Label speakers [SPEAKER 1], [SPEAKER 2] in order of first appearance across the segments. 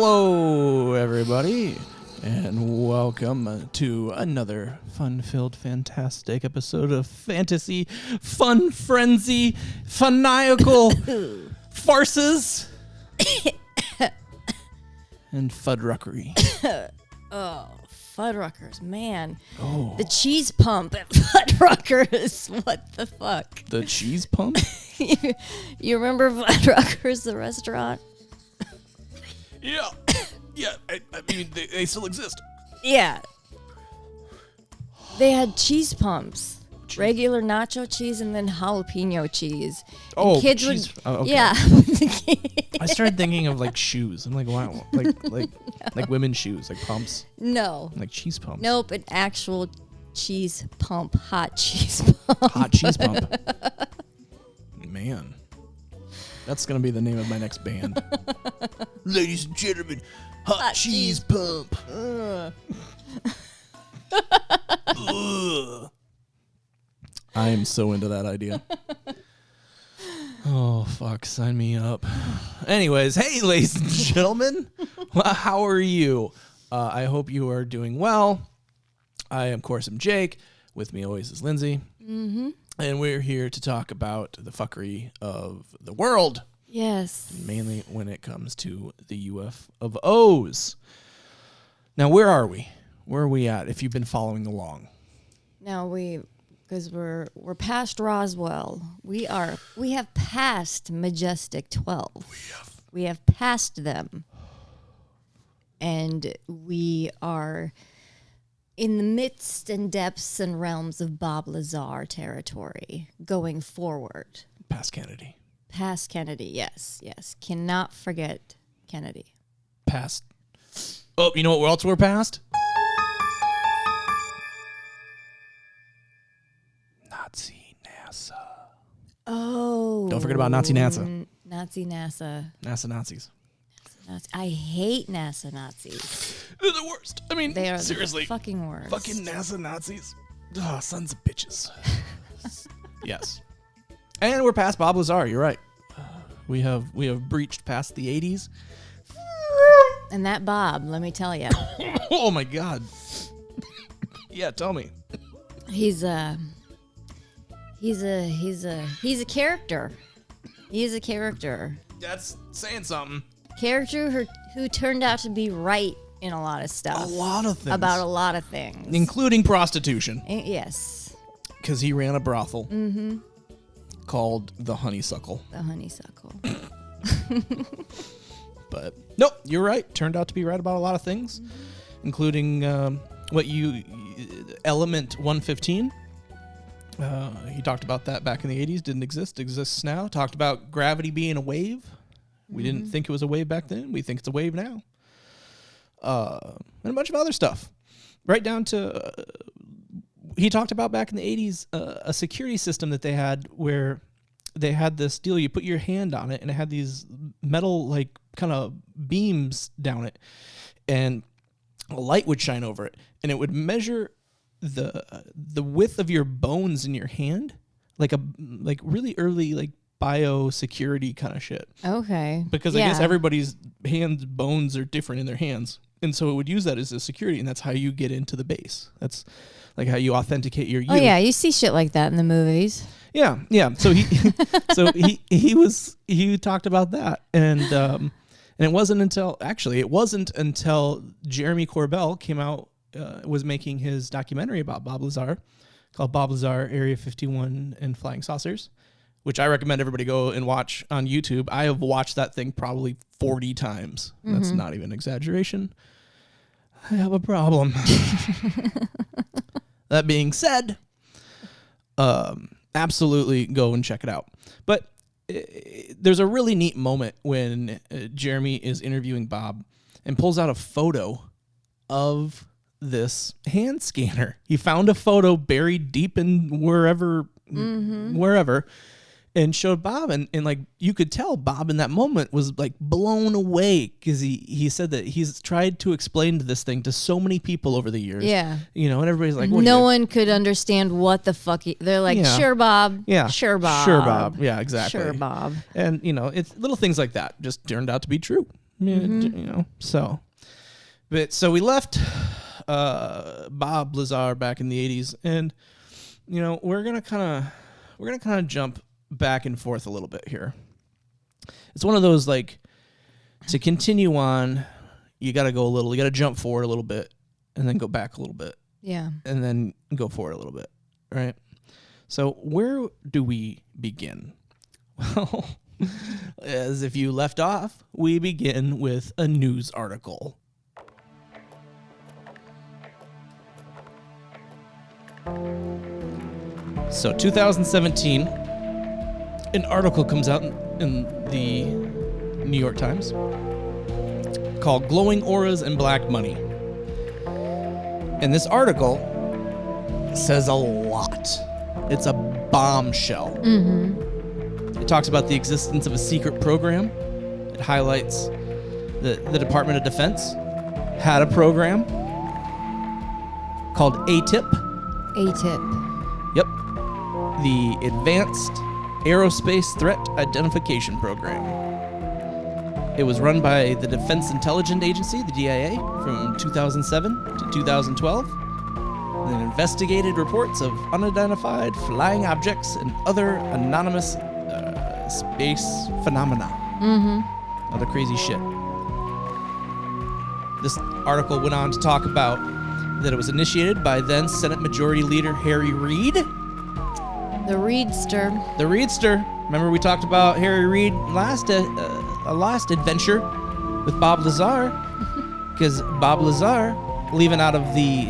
[SPEAKER 1] Hello, everybody, and welcome to another fun-filled, fantastic episode of Fantasy Fun Frenzy Faniacal Farces and Fuddruckery.
[SPEAKER 2] Oh, Fuddruckers, man.
[SPEAKER 1] Oh.
[SPEAKER 2] The cheese pump at Fuddruckers. What the fuck?
[SPEAKER 1] The cheese pump?
[SPEAKER 2] You remember Fuddruckers, the restaurant?
[SPEAKER 1] Yeah. Yeah, I mean, they still exist.
[SPEAKER 2] Yeah. They had cheese pumps. Regular nacho cheese and then jalapeno cheese.
[SPEAKER 1] Oh,
[SPEAKER 2] kids
[SPEAKER 1] cheese.
[SPEAKER 2] would,
[SPEAKER 1] Oh, okay.
[SPEAKER 2] Yeah.
[SPEAKER 1] I started thinking of like shoes. I'm like, wow, like women's shoes, like pumps,
[SPEAKER 2] No.
[SPEAKER 1] like cheese pumps.
[SPEAKER 2] Nope, an actual cheese pump. Hot cheese pump.
[SPEAKER 1] Hot cheese pump. Man, that's gonna be the name of my next band. Ladies and gentlemen, hot cheese pump. Ugh. I am so into that idea. Oh, fuck. Sign me up. Anyways, hey, ladies and gentlemen. How are you? I hope you are doing well. I, of course, am Jake. With me always is Lindsay. Mm-hmm. And we're here to talk about the fuckery of the world.
[SPEAKER 2] Yes.
[SPEAKER 1] Mainly when it comes to the UFOs. Now, where are we? Where are we at, if you've been following along?
[SPEAKER 2] Now because we're past Roswell. We have passed Majestic 12. We have passed them. And we are in the midst and depths and realms of Bob Lazar territory going forward.
[SPEAKER 1] Past Kennedy.
[SPEAKER 2] Past Kennedy, yes. Cannot forget Kennedy.
[SPEAKER 1] Past. Oh, you know what else we're past? Nazi NASA.
[SPEAKER 2] Oh.
[SPEAKER 1] Don't forget about Nazi NASA.
[SPEAKER 2] Nazi NASA.
[SPEAKER 1] NASA Nazis.
[SPEAKER 2] I hate NASA Nazis.
[SPEAKER 1] They're the worst. I mean,
[SPEAKER 2] They are
[SPEAKER 1] seriously.
[SPEAKER 2] the fucking worst.
[SPEAKER 1] Fucking NASA Nazis. Oh, sons of bitches. Yes. And we're past Bob Lazar. You're right. We have breached past the 80s.
[SPEAKER 2] And that Bob, let me tell you.
[SPEAKER 1] Oh my God. Yeah, tell me.
[SPEAKER 2] He's a character. He's a character.
[SPEAKER 1] That's saying something.
[SPEAKER 2] Character who turned out to be right in a lot of stuff.
[SPEAKER 1] A lot of things.
[SPEAKER 2] About a lot of things.
[SPEAKER 1] Including prostitution.
[SPEAKER 2] Yes.
[SPEAKER 1] Because he ran a brothel called the Honeysuckle.
[SPEAKER 2] The Honeysuckle.
[SPEAKER 1] But nope, you're right. Turned out to be right about a lot of things, including Element 115. He talked about that back in the 80s. Didn't exist. Exists now. Talked about gravity being a wave. We didn't think it was a wave back then. We think it's a wave now. And a bunch of other stuff. Right down to, he talked about back in the 80s, a security system that they had where they had this deal. You put your hand on it and it had these metal, like, kind of beams down it. And a light would shine over it. And it would measure the width of your bones in your hand. Like really early, like, biosecurity kind of shit.
[SPEAKER 2] Okay.
[SPEAKER 1] Because I guess everybody's hands, bones are different in their hands. And so it would use that as a security, and that's how you get into the base. That's like how you authenticate your you.
[SPEAKER 2] Oh yeah, you see shit like that in the movies.
[SPEAKER 1] Yeah. So he talked about that. And it wasn't until Jeremy Corbell came out, was making his documentary about Bob Lazar called Bob Lazar, Area 51 and Flying Saucers, which I recommend everybody go and watch on YouTube. I have watched that thing probably 40 times. That's not even an exaggeration. I have a problem. That being said, absolutely go and check it out. But there's a really neat moment when Jeremy is interviewing Bob and pulls out a photo of this hand scanner. He found a photo buried deep in wherever, and showed Bob, and like you could tell Bob in that moment was like blown away because he said that he's tried to explain this thing to so many people over the years.
[SPEAKER 2] Yeah.
[SPEAKER 1] You know, and everybody's like,
[SPEAKER 2] no one could understand what the fuck they're like,
[SPEAKER 1] Yeah.
[SPEAKER 2] Sure, Bob.
[SPEAKER 1] Yeah.
[SPEAKER 2] Sure, Bob.
[SPEAKER 1] Sure, Bob. Yeah, exactly.
[SPEAKER 2] Sure, Bob.
[SPEAKER 1] And, you know, it's little things like that just turned out to be true. So, so we left Bob Lazar back in the 80s, and we're gonna kind of jump back and forth a little bit here. It's one of those, like, to continue on, you got to jump forward a little bit and then go back a little bit.
[SPEAKER 2] Yeah.
[SPEAKER 1] And then go forward a little bit, right? So where do we begin? Well, as if you left off, we begin with a news article. So 2017, an article comes out in the New York Times called Glowing Auras and Black Money. And this article says a lot. It's a bombshell. It talks about the existence of a secret program. It highlights the Department of Defense had a program called ATIP.
[SPEAKER 2] ATIP.
[SPEAKER 1] Yep. The Advanced Aerospace Threat Identification Program. It was run by the Defense Intelligence Agency, the DIA, from 2007 to 2012. And investigated reports of unidentified flying objects and other anonymous space phenomena. Other crazy shit. This article went on to talk about that it was initiated by then Senate Majority Leader Harry Reid.
[SPEAKER 2] The Reidster.
[SPEAKER 1] The Reidster. Remember we talked about Harry Reid last adventure with Bob Lazar, because Bob Lazar leaving out of the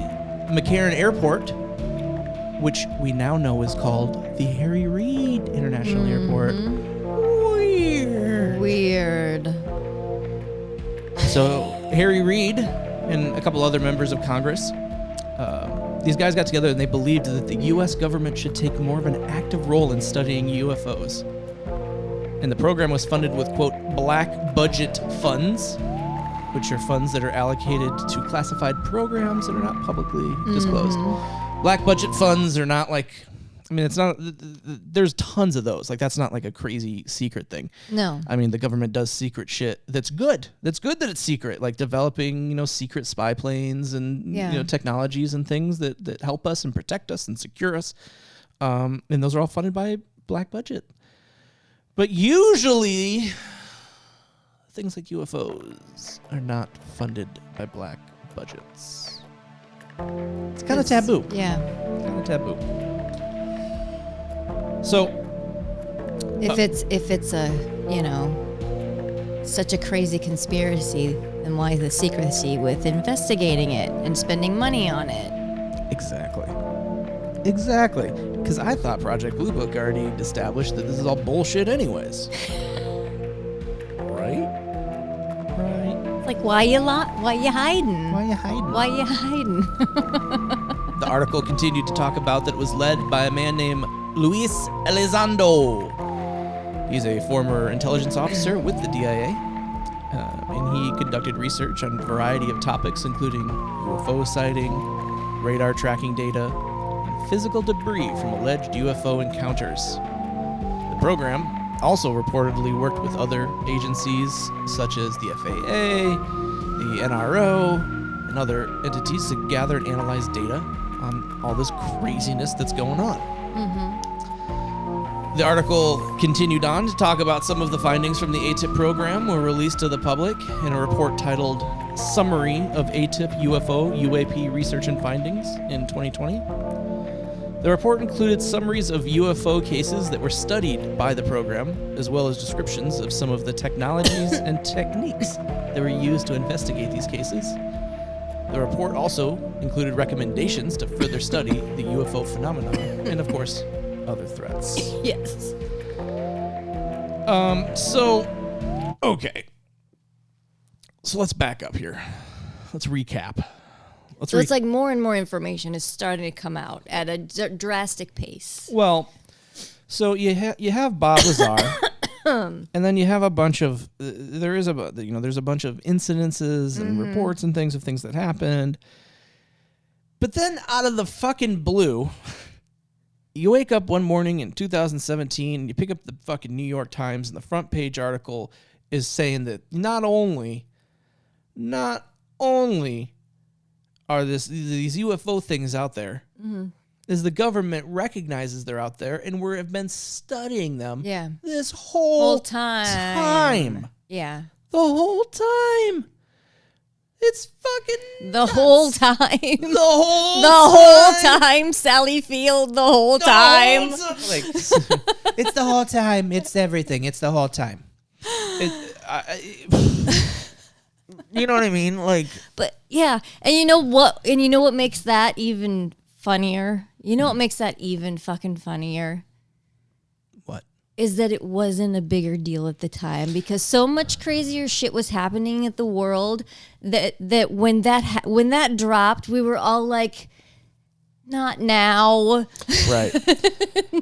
[SPEAKER 1] McCarran Airport, which we now know is called the Harry Reid International Airport.
[SPEAKER 2] Weird.
[SPEAKER 1] So Harry Reid and a couple other members of Congress, these guys got together and they believed that the U.S. government should take more of an active role in studying UFOs. And the program was funded with, quote, black budget funds, which are funds that are allocated to classified programs that are not publicly disclosed. Black budget funds are not like, I mean, it's not, there's tons of those. Like, that's not like a crazy secret thing.
[SPEAKER 2] No.
[SPEAKER 1] I mean, the government does secret shit that's good. That's good that it's secret, like developing, secret spy planes and, technologies and things that help us and protect us and secure us. And those are all funded by black budget. But usually, things like UFOs are not funded by black budgets. It's kind of taboo.
[SPEAKER 2] Yeah.
[SPEAKER 1] It's kind of taboo. So,
[SPEAKER 2] if it's a, such a crazy conspiracy, then why the secrecy with investigating it and spending money on it?
[SPEAKER 1] Exactly. Because I thought Project Blue Book already established that this is all bullshit anyways. Right?
[SPEAKER 2] It's like, why you hiding?
[SPEAKER 1] The article continued to talk about that it was led by a man named Luis Elizondo. He's a former intelligence officer with the DIA, and he conducted research on a variety of topics, including UFO sighting, radar tracking data, and physical debris from alleged UFO encounters. The program also reportedly worked with other agencies such as the FAA, the NRO, and other entities to gather and analyze data on all this craziness that's going on. The article continued on to talk about some of the findings from the ATIP program were released to the public in a report titled Summary of ATIP UFO UAP Research and Findings in 2020. The report included summaries of UFO cases that were studied by the program, as well as descriptions of some of the technologies and techniques that were used to investigate these cases. The report also included recommendations to further study the UFO phenomenon and, of course, other threats.
[SPEAKER 2] Yes.
[SPEAKER 1] Okay. So let's back up here. Let's recap.
[SPEAKER 2] It's like more and more information is starting to come out at a drastic pace.
[SPEAKER 1] Well, so you have Bob Lazar, and then you have a bunch of there's a bunch of incidences and reports and things of things that happened. But then out of the fucking blue, you wake up one morning in 2017, you pick up the fucking New York Times, and the front page article is saying that not only not only are these UFO things out there, is the government recognizes they're out there, and we have been studying them this whole time.
[SPEAKER 2] Yeah.
[SPEAKER 1] The whole time. It's fucking
[SPEAKER 2] the
[SPEAKER 1] nuts.
[SPEAKER 2] whole time.
[SPEAKER 1] The whole
[SPEAKER 2] time, Sally Field, the whole time.
[SPEAKER 1] Like, it's the whole time. It's everything. It's the whole time. You know what I mean? Like,
[SPEAKER 2] but yeah, and you know what? And you know what makes that even funnier? You know what makes that even fucking funnier?
[SPEAKER 1] What?
[SPEAKER 2] Is that it wasn't a bigger deal at the time, because so much crazier shit was happening at the world that when that dropped, we were all like, not now.
[SPEAKER 1] Right.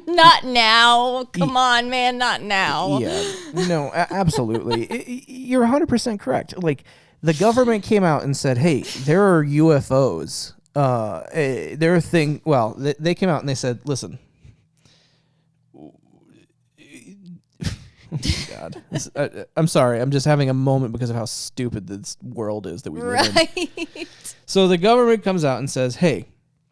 [SPEAKER 2] Not now. Come on, man, not now.
[SPEAKER 1] Yeah. No, absolutely. You're 100% correct. Like, the government came out and said, hey, there are UFOs. There are things, well, they came out and they said, listen. God. I'm sorry. I'm just having a moment because of how stupid this world is that we live in. So the government comes out and says, hey,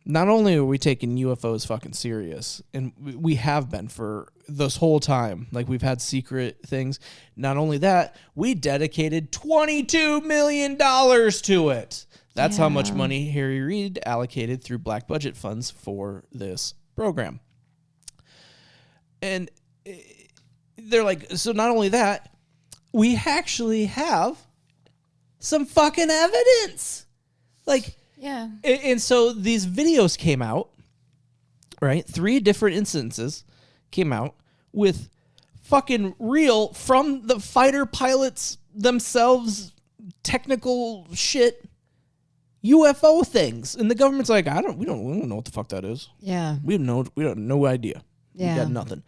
[SPEAKER 1] not only are we taking UFOs fucking serious, and we have been for this whole time, like we've had secret things. Not only that, we dedicated $22 million to it. That's how much money Harry Reid allocated through black budget funds for this program. And they're like, so not only that, we actually have some fucking evidence. Like,
[SPEAKER 2] yeah.
[SPEAKER 1] And so these videos came out, right? 3 different instances came out with fucking real, from the fighter pilots themselves, technical shit, UFO things. And the government's like, we don't know what the fuck that is.
[SPEAKER 2] Yeah.
[SPEAKER 1] We have no idea.
[SPEAKER 2] Yeah.
[SPEAKER 1] We got nothing.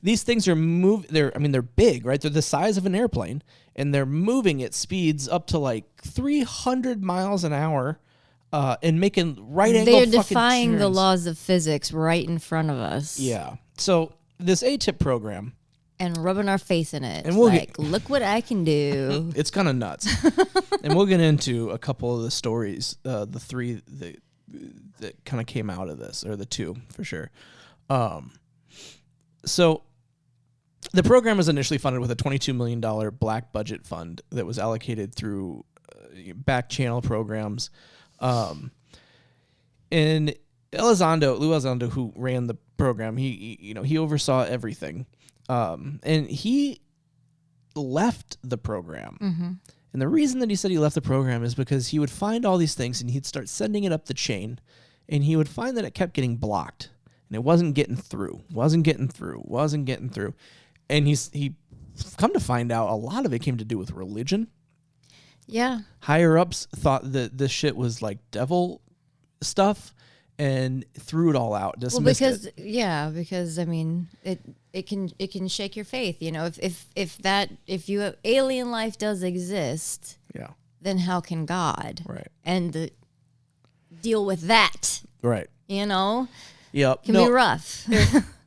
[SPEAKER 1] These things are they're big, right? They're the size of an airplane, and they're moving at speeds up to like 300 miles an hour. And making right angle fucking
[SPEAKER 2] They're defying
[SPEAKER 1] turns.
[SPEAKER 2] the laws of physics right in front of us.
[SPEAKER 1] Yeah. So this ATIP program,
[SPEAKER 2] and rubbing our face in it.
[SPEAKER 1] And we'll
[SPEAKER 2] look what I can do.
[SPEAKER 1] It's kind of nuts. And we'll get into a couple of the stories, the 3 that kind of came out of this, or the 2 for sure. So the program was initially funded with a $22 million black budget fund that was allocated through back channel programs. And Luis Elizondo, who ran the program, he oversaw everything. And he left the program. Mm-hmm. And the reason that he said he left the program is because he would find all these things and he'd start sending it up the chain, and he would find that it kept getting blocked and it wasn't getting through. And he come to find out a lot of it came to do with religion.
[SPEAKER 2] Yeah.
[SPEAKER 1] Higher ups thought that this shit was like devil stuff and threw it all out. Dismissed
[SPEAKER 2] because I mean it can shake your faith. You know, if alien life does exist, then how can God?
[SPEAKER 1] Right.
[SPEAKER 2] And deal with that.
[SPEAKER 1] Right.
[SPEAKER 2] You know.
[SPEAKER 1] Yep.
[SPEAKER 2] Can be rough.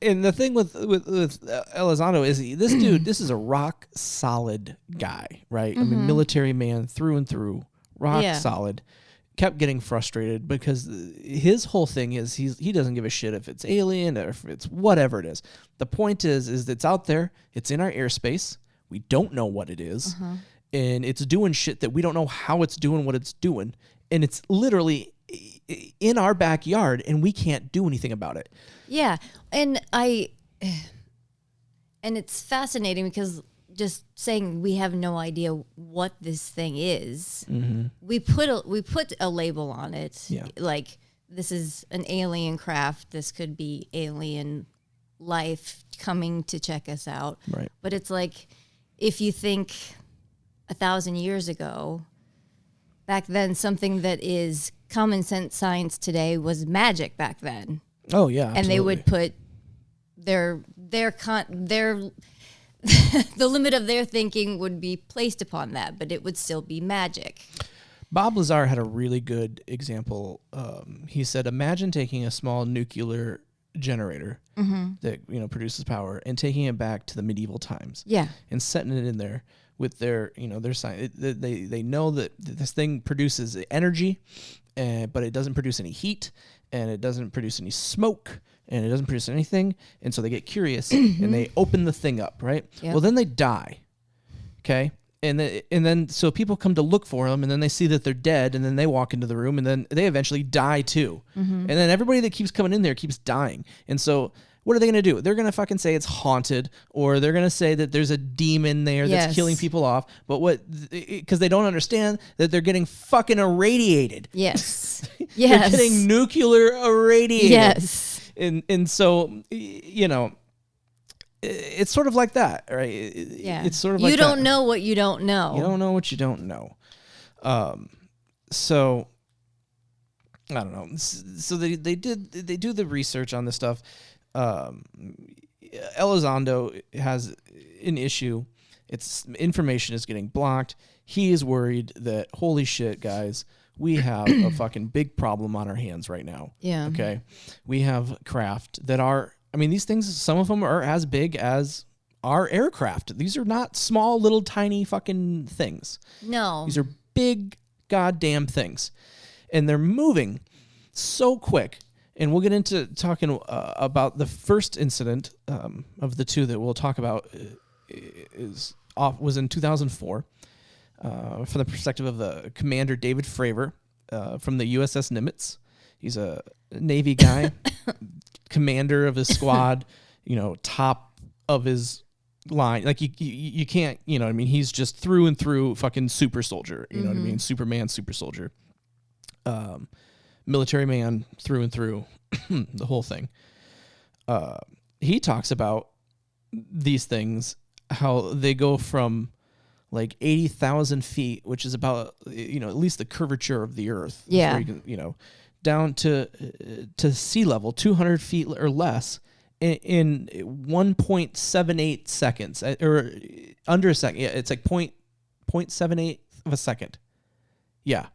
[SPEAKER 1] And the thing with Elizondo is this dude, this is a rock solid guy, right? Mm-hmm. I mean, military man through and through, rock solid. Kept getting frustrated because his whole thing is he doesn't give a shit if it's alien or if it's whatever it is. The point is that it's out there, it's in our airspace. We don't know what it is, and it's doing shit that we don't know how it's doing what it's doing, and it's literally in our backyard, and we can't do anything about it. Yeah,
[SPEAKER 2] and it's fascinating because just saying we have no idea what this thing is, we put a label on it, like this is an alien craft. This could be alien life coming to check us out.
[SPEAKER 1] Right.
[SPEAKER 2] But it's like if you think 1,000 years ago, back then, something that is common sense science today was magic back then.
[SPEAKER 1] Oh yeah, absolutely.
[SPEAKER 2] And they would put their the limit of their thinking would be placed upon that, but it would still be magic.
[SPEAKER 1] Bob Lazar had a really good example. He said, imagine taking a small nuclear generator that produces power and taking it back to the medieval times.
[SPEAKER 2] Yeah.
[SPEAKER 1] And setting it in there with their their science. They know that this thing produces energy, but it doesn't produce any heat, and it doesn't produce any smoke, and it doesn't produce anything. And so they get curious and they open the thing up, right? Yep. Well, then they die. Okay. And then so people come to look for them, and then they see that they're dead, and then they walk into the room, and then they eventually die too. And then everybody that keeps coming in there keeps dying. And so what are they going to do? They're going to fucking say it's haunted, or they're going to say that there's a demon there that's killing people off. But because they don't understand that they're getting fucking irradiated.
[SPEAKER 2] Yes.
[SPEAKER 1] They're getting nuclear irradiated.
[SPEAKER 2] Yes.
[SPEAKER 1] And so, it's sort of like that, right?
[SPEAKER 2] Yeah.
[SPEAKER 1] It's sort of like
[SPEAKER 2] you don't know what you don't know.
[SPEAKER 1] You don't know what you don't know. So I don't know. So they do the research on this stuff. Elizondo has an issue. Its information is getting blocked. He is worried that, holy shit, guys, we have a fucking big problem on our hands right now.
[SPEAKER 2] Yeah.
[SPEAKER 1] Okay. We have craft that are, these things, some of them are as big as our aircraft. These are not small, little, tiny fucking things.
[SPEAKER 2] No.
[SPEAKER 1] These are big goddamn things. And they're moving so quick. And we'll get into talking about the first incident of the two that we'll talk about was in 2004 from the perspective of the commander David Fravor from the USS Nimitz. He's a Navy guy, commander of his squad, top of his line. Like you can't, he's just through and through fucking super soldier. You know what I mean? Superman, super soldier. Military man through and through, the whole thing. He talks about these things, how they go from like 80,000 feet, which is about, at least the curvature of the earth.
[SPEAKER 2] Yeah.
[SPEAKER 1] You can, down to sea level, 200 feet or less in 1.78 seconds, or under a second. Yeah, it's like 0.78 of a second. Yeah.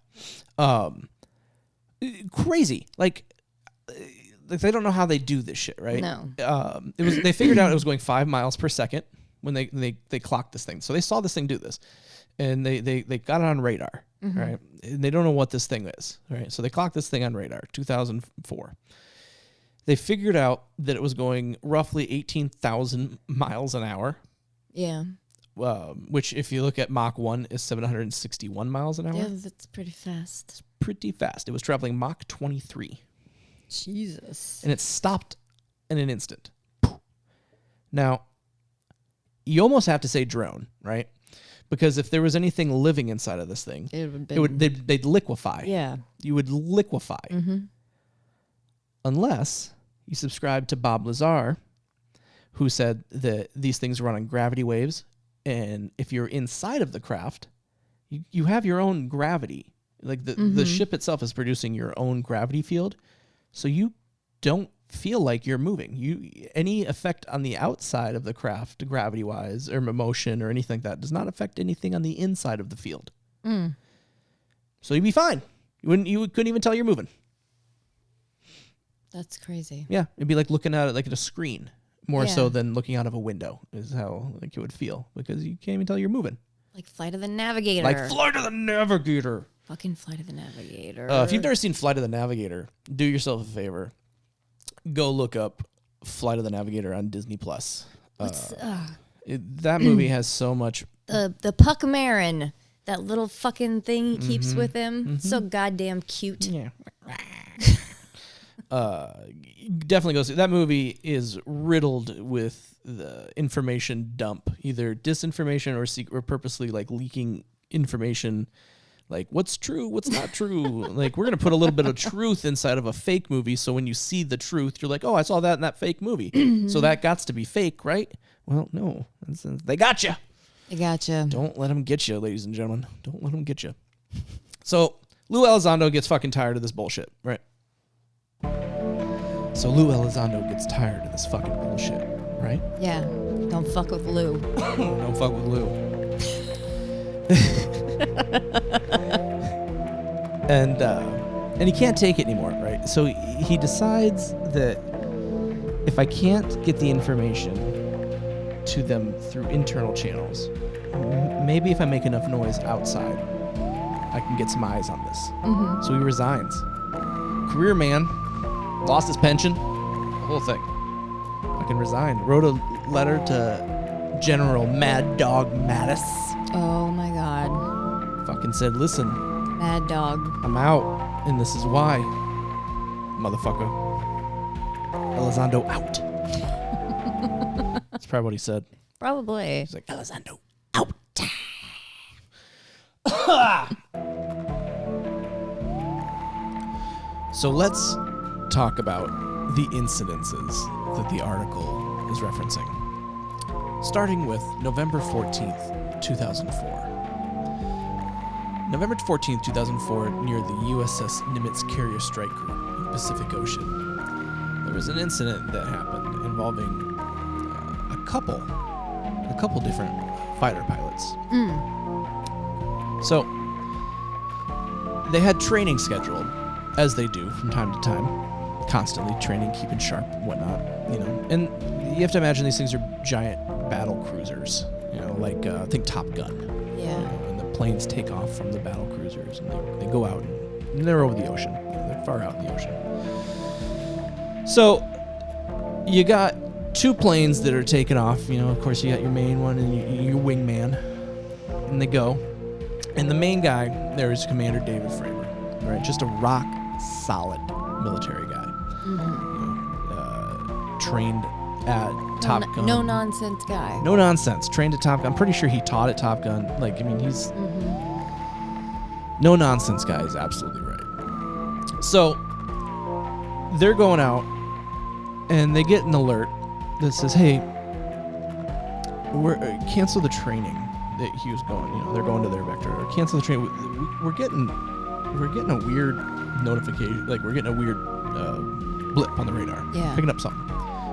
[SPEAKER 1] Crazy. Like they don't know how they do this shit, right?
[SPEAKER 2] No.
[SPEAKER 1] They figured out it was going 5 miles per second when they clocked this thing. So they saw this thing do this, and they got it on radar, right? And they don't know what this thing is, right? So they clocked this thing on radar, 2004. They figured out that it was going roughly 18,000 miles an hour.
[SPEAKER 2] Yeah.
[SPEAKER 1] Which, if you look at Mach 1, is 761 miles an hour.
[SPEAKER 2] Yeah, that's pretty fast.
[SPEAKER 1] It's pretty fast. It was traveling Mach 23.
[SPEAKER 2] Jesus.
[SPEAKER 1] And it stopped in an instant. Now, you almost have to say drone, right? Because if there was anything living inside of this thing, they'd liquefy.
[SPEAKER 2] Yeah.
[SPEAKER 1] You would liquefy. Unless you subscribe to Bob Lazar, who said that these things run on gravity waves, and if you're inside of the craft, you have your own gravity. Like the ship itself is producing your own gravity field, so you don't feel like you're moving. Any effect on the outside of the craft, gravity-wise, or motion, or anything like that, does not affect anything on the inside of the field. So you'd be fine. You couldn't even tell you're moving.
[SPEAKER 2] That's crazy.
[SPEAKER 1] Yeah, it'd be like looking at it like at a screen, more so than looking out of a window. Is how like it would feel, because you can't even tell you're moving.
[SPEAKER 2] Like Flight of the Navigator.
[SPEAKER 1] Like Flight of the Navigator.
[SPEAKER 2] Fucking Flight of the Navigator.
[SPEAKER 1] If you've never seen Flight of the Navigator, do yourself a favor. Go look up Flight of the Navigator on Disney Plus. That movie has so much.
[SPEAKER 2] The Puck Marin, that little fucking thing he keeps with him, so goddamn cute.
[SPEAKER 1] Yeah. Definitely goes. That movie is riddled with the information dump, either disinformation or purposely like leaking information. Like, what's true, what's not true. Like, we're going to put a little bit of truth inside of a fake movie, so when you see the truth, you're like, oh, I saw that in that fake movie. So that got to be fake, right? Well, no. They got you.
[SPEAKER 2] They got you.
[SPEAKER 1] Don't let them get you, ladies and gentlemen. Don't let them get you. So, Lou Elizondo gets fucking tired of this bullshit, right? So Lou Elizondo gets tired of this fucking bullshit, right?
[SPEAKER 2] Yeah. Don't fuck with Lou.
[SPEAKER 1] Don't fuck with Lou. And he can't take it anymore, right? So he decides that if I can't get the information to them through internal channels, maybe if I make enough noise outside, I can get some eyes on this.
[SPEAKER 2] Mm-hmm.
[SPEAKER 1] So he resigns. Career man, lost his pension, the whole thing. Fucking resigned. Wrote a letter to General Mad Dog Mattis.
[SPEAKER 2] Oh my God.
[SPEAKER 1] Fucking said, listen,
[SPEAKER 2] Mad Dog.
[SPEAKER 1] I'm out, and this is why. Motherfucker. Elizondo out. That's probably what he said.
[SPEAKER 2] Probably.
[SPEAKER 1] He's like, Elizondo out. So let's talk about the incidences that the article is referencing. Starting with November 14th, 2004. November 14th, 2004, near the USS Nimitz carrier strike group in the Pacific Ocean, there was an incident that happened involving a couple different fighter pilots. So they had training scheduled, as they do from time to time, constantly training, keeping sharp, whatnot, you know. And you have to imagine these things are giant battle cruisers, you know, like think Top Gun.
[SPEAKER 2] Yeah.
[SPEAKER 1] You know, and the planes take off from the battle cruisers, and they go out, and they're over the ocean. You know, they're far out in the ocean. So you got two planes that are taking off. You know, of course, you got your main one and your wingman, and they go. And the main guy there is Commander David Fravor, right? Just a rock solid military guy.
[SPEAKER 2] Mm-hmm.
[SPEAKER 1] You know, trained at Top Gun.
[SPEAKER 2] No nonsense guy.
[SPEAKER 1] No nonsense. Trained at Top Gun. I'm pretty sure he taught at Top Gun. Like, I mean, he's no nonsense guy is absolutely right. So they're going out, and they get an alert that says, "Hey, we're cancel the training that he was going. You know, they're going to their vector. Or cancel the training. We're getting a weird notification. Like, we're getting a weird blip on the radar.
[SPEAKER 2] Yeah.
[SPEAKER 1] Picking up something.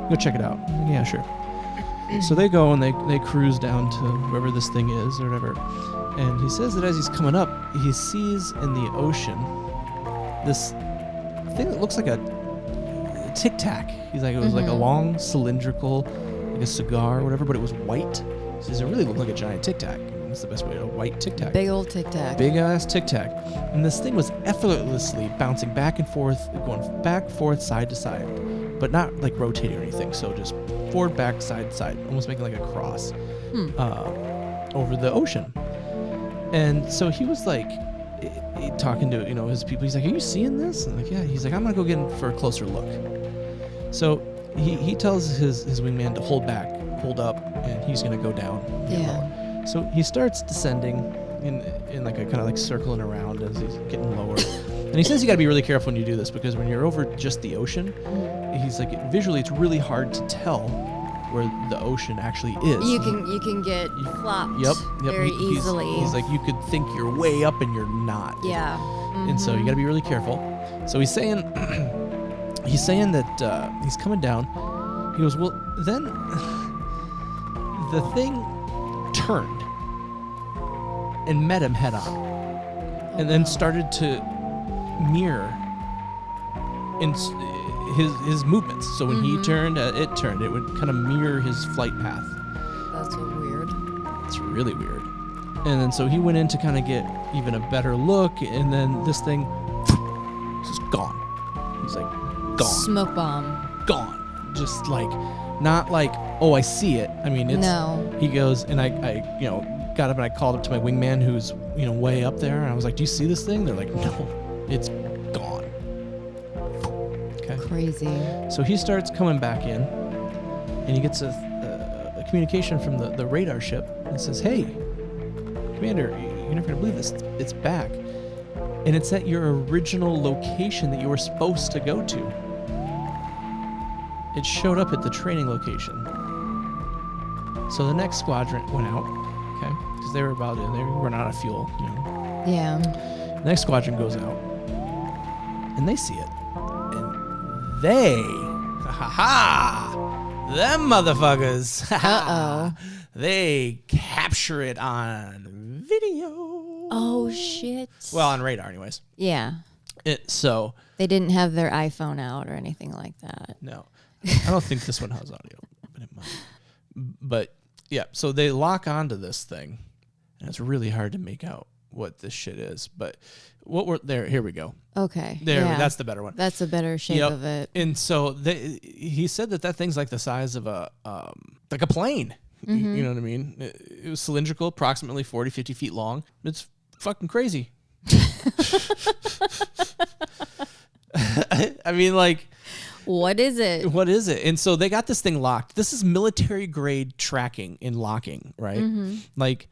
[SPEAKER 1] Go check it out." Yeah, sure. So they go and they cruise down to wherever this thing is or whatever. And he says that as he's coming up, he sees in the ocean this thing that looks like a Tic Tac. He's like, it was like a long cylindrical, like a cigar or whatever, but it was white. He says it really looked like a giant Tic Tac. That's the best way to, a white Tic Tac.
[SPEAKER 2] Big old Tic Tac.
[SPEAKER 1] Big ass Tic Tac. And this thing was effortlessly bouncing back and forth, going back, forth, side to side, but not like rotating or anything. So just forward, back, side to side, almost making like a cross over the ocean. And so he was like, talking to, you know, his people. He's like, "Are you seeing this?" And like, "Yeah." He's like, "I'm gonna go get him for a closer look." So he tells his wingman to hold back, hold up, and he's gonna go down.
[SPEAKER 2] Yeah.
[SPEAKER 1] So he starts descending in like a kind of like circling around as he's getting lower. And he says you got to be really careful when you do this, because when you're over just the ocean, he's like, visually it's really hard to tell where the ocean actually is.
[SPEAKER 2] You can get flopped very easily.
[SPEAKER 1] He's like, you could think you're way up and you're not.
[SPEAKER 2] Yeah.
[SPEAKER 1] And so you got to be really careful. So he's saying that he's coming down. He goes, well, then the thing turned and met him head on, and then started to mirror in his movements. So when he turned, it turned. It would kind of mirror his flight path.
[SPEAKER 2] That's weird.
[SPEAKER 1] It's really weird. And then so he went in to kind of get even a better look, and then this thing just gone. He's like, gone.
[SPEAKER 2] Smoke bomb.
[SPEAKER 1] Gone. Just like, not like, oh, I see it. I mean, it's. No. He goes, and I got up and I called up to my wingman, who's way up there, and I was like, "Do you see this thing?" They're like, "No, it's gone." Okay.
[SPEAKER 2] Crazy.
[SPEAKER 1] So he starts coming back in, and he gets a communication from the radar ship that says, "Hey, Commander, you're never gonna believe this. It's back, and it's at your original location that you were supposed to go to. It showed up at the training location." So the next squadron went out, okay, because they were they were running out of fuel,
[SPEAKER 2] Yeah.
[SPEAKER 1] The next squadron goes out, and they see it, and they, them motherfuckers, they capture it on video.
[SPEAKER 2] Oh shit.
[SPEAKER 1] Well, on radar, anyways.
[SPEAKER 2] Yeah.
[SPEAKER 1] So
[SPEAKER 2] they didn't have their iPhone out or anything like that.
[SPEAKER 1] No. I don't think this one has audio, but it might. But yeah, so they lock onto this thing, and it's really hard to make out what this shit is. But what we're there, here we go.
[SPEAKER 2] Okay.
[SPEAKER 1] There,
[SPEAKER 2] yeah.
[SPEAKER 1] that's the better one.
[SPEAKER 2] That's a better shape of it.
[SPEAKER 1] And so he said that thing's like the size of a plane.
[SPEAKER 2] Mm-hmm.
[SPEAKER 1] You know what I mean? It was cylindrical, approximately 40, 50 feet long. It's fucking crazy. I mean, like,
[SPEAKER 2] what is it?
[SPEAKER 1] What is it? And so they got this thing locked. This is military grade tracking and locking, right? Mm-hmm. Like,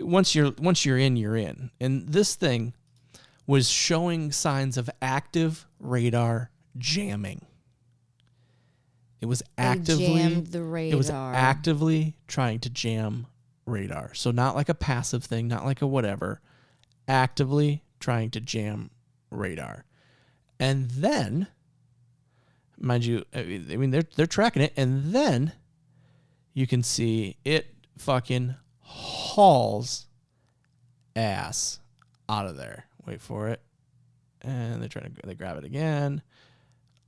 [SPEAKER 1] once you're in, you're in. And this thing was showing signs of active radar jamming. It was actively trying to jam radar. So not like a passive thing, not like a whatever, actively trying to jam radar. And then, mind you, I mean they're tracking it, and then you can see it fucking hauls ass out of there. Wait for it. And they grab it again.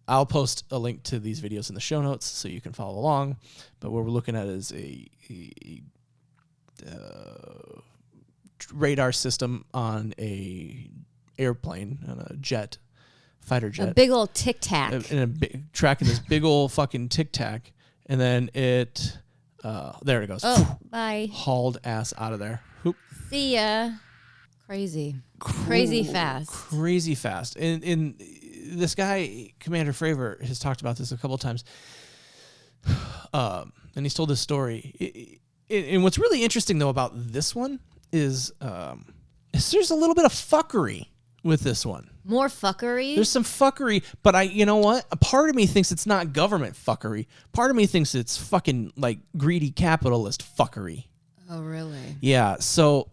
[SPEAKER 1] I'll post a link to these videos in the show notes so you can follow along. But what we're looking at is a radar system on a airplane, on a jet, fighter jet.
[SPEAKER 2] A big old Tic Tac.
[SPEAKER 1] Tracking this big old fucking Tic Tac. And then it, there it goes.
[SPEAKER 2] Oh, bye.
[SPEAKER 1] Hauled ass out of there. Whoop.
[SPEAKER 2] See ya. Crazy. Crazy fast.
[SPEAKER 1] Crazy fast. And this guy, Commander Fravor, has talked about this a couple of times. And he's told this story. And what's really interesting, though, about this one is there's a little bit of fuckery with this one.
[SPEAKER 2] More fuckery?
[SPEAKER 1] There's some fuckery, but you know what? A part of me thinks it's not government fuckery. Part of me thinks it's fucking, like, greedy capitalist fuckery.
[SPEAKER 2] Oh, really?
[SPEAKER 1] Yeah, so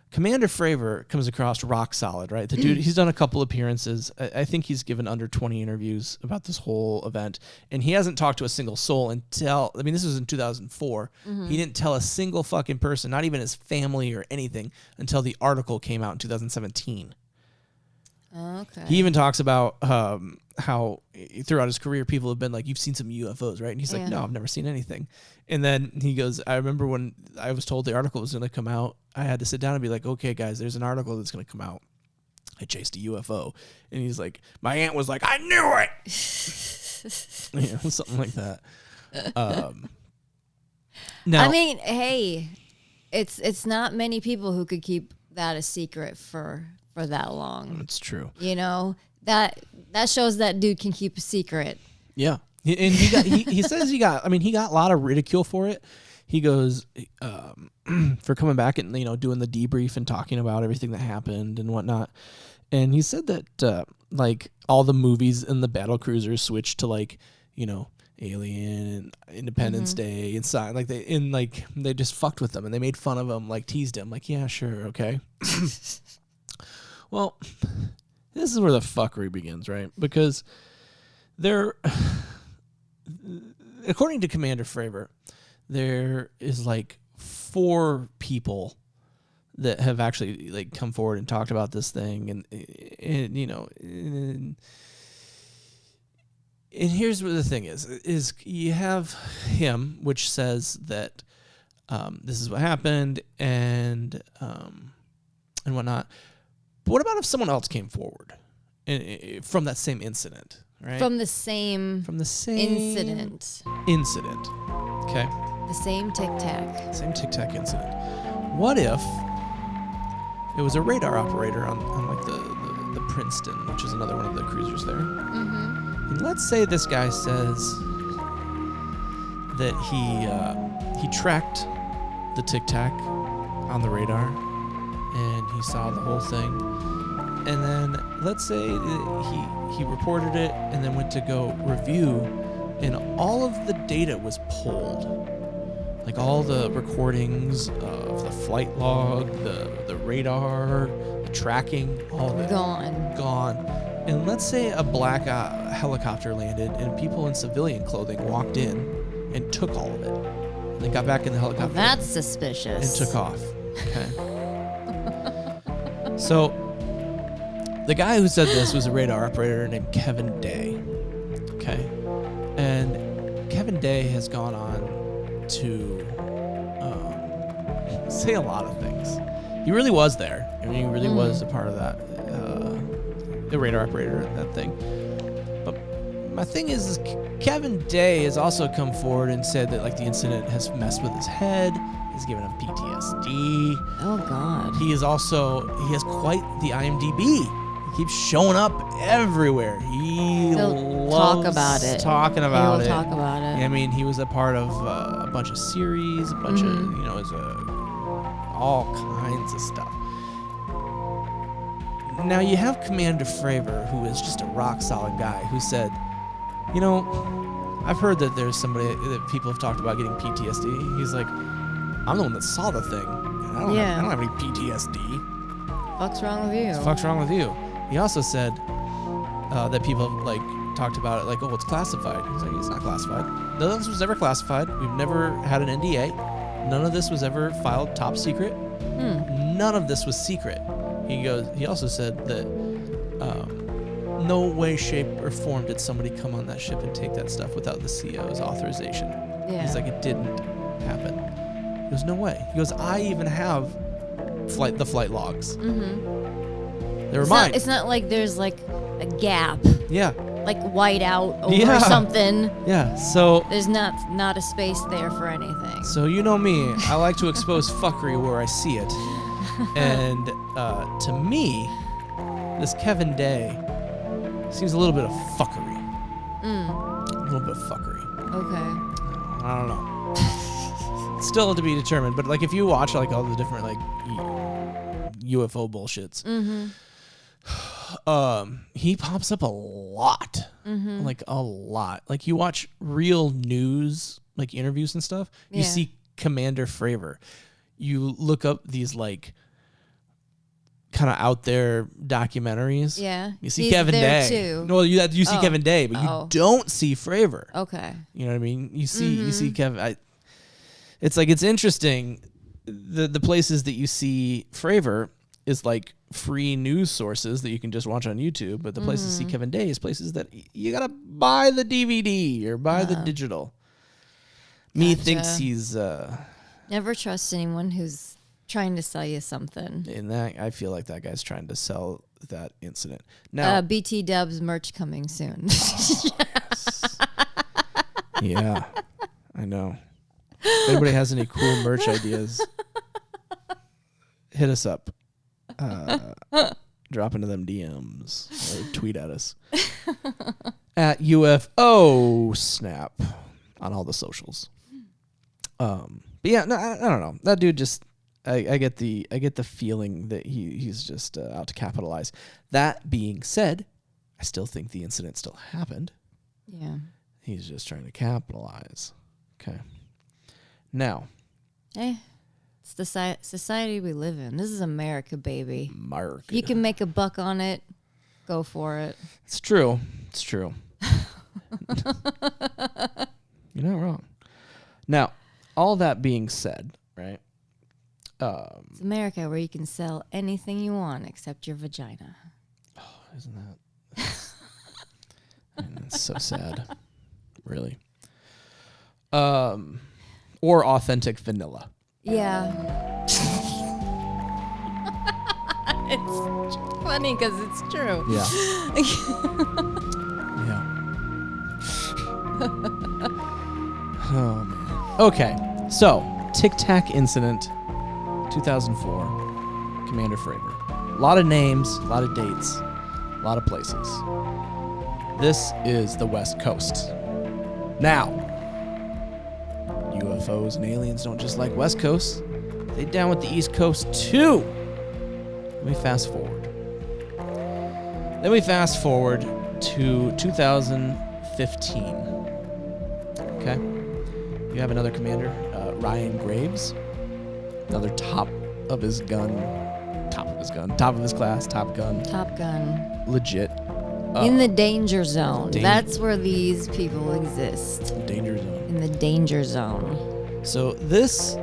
[SPEAKER 1] Commander Fravor comes across rock solid, right? The dude, he's done a couple appearances. I think he's given under 20 interviews about this whole event, and he hasn't talked to a single soul until, I mean, this was in 2004. Mm-hmm. He didn't tell a single fucking person, not even his family or anything, until the article came out in 2017.
[SPEAKER 2] Okay.
[SPEAKER 1] He even talks about how throughout his career, people have been like, you've seen some UFOs, right? And he's like, no, I've never seen anything. And then he goes, I remember when I was told the article was going to come out, I had to sit down and be like, okay, guys, there's an article that's going to come out. I chased a UFO. And he's like, my aunt was like, I knew it. Something like that. Now,
[SPEAKER 2] I mean, hey, it's not many people who could keep that a secret for that long.
[SPEAKER 1] It's true.
[SPEAKER 2] You know, that shows that dude can keep a secret.
[SPEAKER 1] Yeah. And he says he got a lot of ridicule for it. He goes, for coming back and, doing the debrief and talking about everything that happened and whatnot. And he said that, like, all the movies and the battle cruisers switched to, like, Alien and Independence Day and Sign, like they just fucked with them and they made fun of him, like teased him, like, yeah, sure, okay. Well, this is where the fuckery begins, right? Because according to Commander Fravor, there is like 4 people that have actually like come forward and talked about this thing, and here's what the thing is you have him, which says that this is what happened and whatnot. But what about if someone else came forward from that same incident, right? From the same
[SPEAKER 2] incident.
[SPEAKER 1] Okay.
[SPEAKER 2] The same Tic Tac.
[SPEAKER 1] Same Tic Tac incident. What if it was a radar operator on like the Princeton, which is another one of the cruisers there? Mm-hmm. And let's say this guy says that he tracked the Tic Tac on the radar and he saw the whole thing. And then let's say he reported it and then went to go review, and all of the data was pulled. Like all the recordings of the flight log, the radar, the tracking, all of it. Gone. And let's say a black helicopter landed and people in civilian clothing walked in and took all of it. And they got back in the helicopter.
[SPEAKER 2] Well, that's suspicious.
[SPEAKER 1] And took off. Okay. So the guy who said this was a radar operator named Kevin Day. Okay. Kevin Day has gone on to say a lot of things. He really was there. I mean, he really was a part of that, the radar operator, that thing. But my thing is Kevin Day has also come forward and said that like the incident has messed with his head, has given him PTSD.
[SPEAKER 2] Oh God.
[SPEAKER 1] He has quite the IMDb. He keeps showing up everywhere. He'll
[SPEAKER 2] talk about it.
[SPEAKER 1] Talking about it.
[SPEAKER 2] He'll talk about it.
[SPEAKER 1] I mean, he was a part of a bunch of series, a bunch of, all kinds of stuff. Now you have Commander Fravor, who is just a rock solid guy, who said, I've heard that there's somebody that people have talked about getting PTSD. He's like, I'm the one that saw the thing. I don't have any PTSD.
[SPEAKER 2] Fuck's wrong with you?
[SPEAKER 1] Fuck's wrong with you? He also said that people have, like, talked about it like, oh, it's classified. He's like, it's not classified. None of this was ever classified. We've never had an NDA. None of this was ever filed top secret. None of this was secret. He also said that no way, shape, or form did somebody come on that ship and take that stuff without the CO's authorization.
[SPEAKER 2] Yeah.
[SPEAKER 1] He's like, it didn't happen. There's no way. He goes, I even have the flight logs. They were mine.
[SPEAKER 2] It's not like there's like a gap.
[SPEAKER 1] Yeah.
[SPEAKER 2] Like white out over something.
[SPEAKER 1] Yeah. So
[SPEAKER 2] there's not a space there for anything.
[SPEAKER 1] So you know me, I like to expose fuckery where I see it. And to me, this Kevin Day seems a little bit of fuckery. A little bit of fuckery.
[SPEAKER 2] Okay.
[SPEAKER 1] I don't know. Still to be determined, but like if you watch like all the different like UFO bullshits, he pops up a lot. Like a lot. Like you watch real news, like interviews and stuff, you see Commander Fravor. You look up these like kind of out there documentaries.
[SPEAKER 2] Yeah.
[SPEAKER 1] You see Kevin Day.
[SPEAKER 2] Too.
[SPEAKER 1] No, you see Kevin Day, but you don't see Fravor.
[SPEAKER 2] Okay.
[SPEAKER 1] You know what I mean? You see Kevin. It's like, it's interesting. The places that you see Fravor is like free news sources that you can just watch on YouTube, but the places to see Kevin Day is places that you gotta buy the DVD or buy the digital. Me thinks he's
[SPEAKER 2] never trust anyone who's trying to sell you something.
[SPEAKER 1] And that, I feel like that guy's trying to sell that incident. Now,
[SPEAKER 2] BT Dubs merch coming soon.
[SPEAKER 1] Yeah, I know. If anybody has any cool merch ideas, hit us up. Drop into them DMs or tweet at us at UFO Snap on all the socials. But yeah, no, I don't know. That dude just, I get the feeling that he's just out to capitalize. That being said, I still think the incident still happened.
[SPEAKER 2] Yeah.
[SPEAKER 1] He's just trying to capitalize. Okay. Now.
[SPEAKER 2] It's the society we live in. This is America, baby.
[SPEAKER 1] America.
[SPEAKER 2] You can make a buck on it. Go for it.
[SPEAKER 1] It's true. It's true. You're not wrong. Now, all that being said, right?
[SPEAKER 2] It's America where you can sell anything you want except your vagina.
[SPEAKER 1] Oh, isn't that? That's so sad. Really. Or authentic vanilla.
[SPEAKER 2] Yeah. It's funny because it's true.
[SPEAKER 1] Yeah. Yeah. Oh, man. Okay. So, Tic Tac incident, 2004. Commander Fravor. A lot of names, a lot of dates, a lot of places. This is the West Coast. Now, UFOs and aliens don't just like West Coast. They down with the East Coast too. Let me fast forward. Then we fast forward to 2015. Okay? You have another commander, Ryan Graves. Another top of his class, Top Gun.
[SPEAKER 2] Top Gun.
[SPEAKER 1] Legit.
[SPEAKER 2] In the danger zone. That's where these people exist.
[SPEAKER 1] Danger zone.
[SPEAKER 2] In the danger zone.
[SPEAKER 1] So this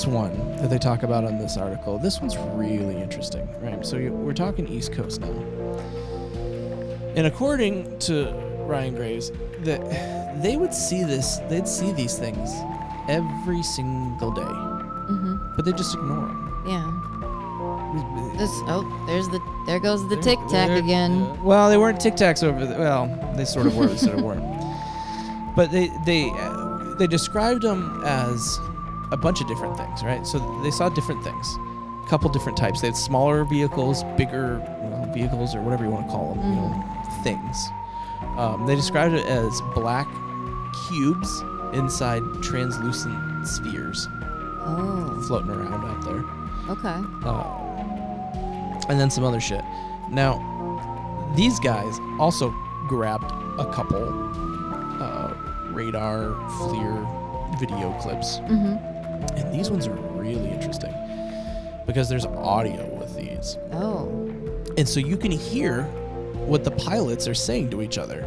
[SPEAKER 1] one that they talk about in this article, this one's really interesting, right? So we're talking East Coast now. And according to Ryan Graves, that they would see this. They'd see these things every single day, but they just ignore them.
[SPEAKER 2] Yeah. There goes the tic tac again.
[SPEAKER 1] Well, they weren't tic tacs over. Well, they sort of were. They sort of weren't. But they described them as a bunch of different things, right? So they saw different things, a couple different types. They had smaller vehicles, bigger vehicles, or whatever you want to call them, things. They described it as black cubes inside translucent spheres floating around out there.
[SPEAKER 2] Okay.
[SPEAKER 1] And then some other shit. Now, these guys also grabbed a couple radar FLIR video clips. And these ones are really interesting because there's audio with these.
[SPEAKER 2] Oh.
[SPEAKER 1] And so you can hear what the pilots are saying to each other.